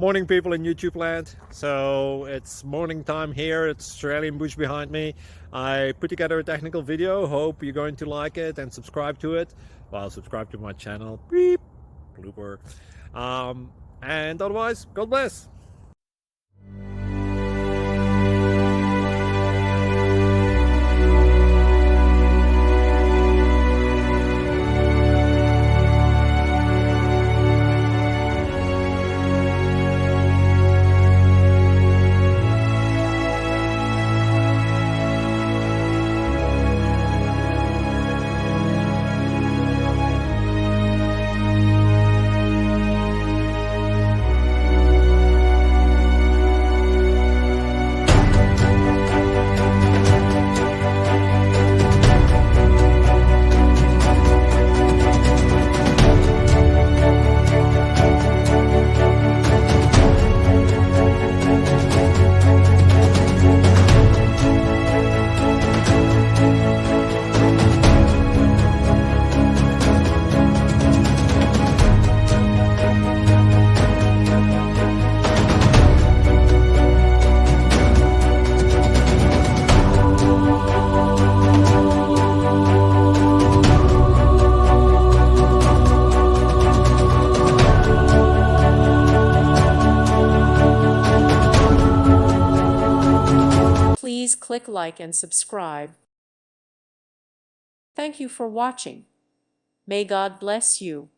Morning, people in YouTube land. So it's morning time here. It's Australian bush behind me. I put together a technical video. Hope you're going to like it and subscribe to it. Well, subscribe to my channel. Beep. Blooper. And otherwise, God bless. Please click like and subscribe. Thank you for watching. May God bless you.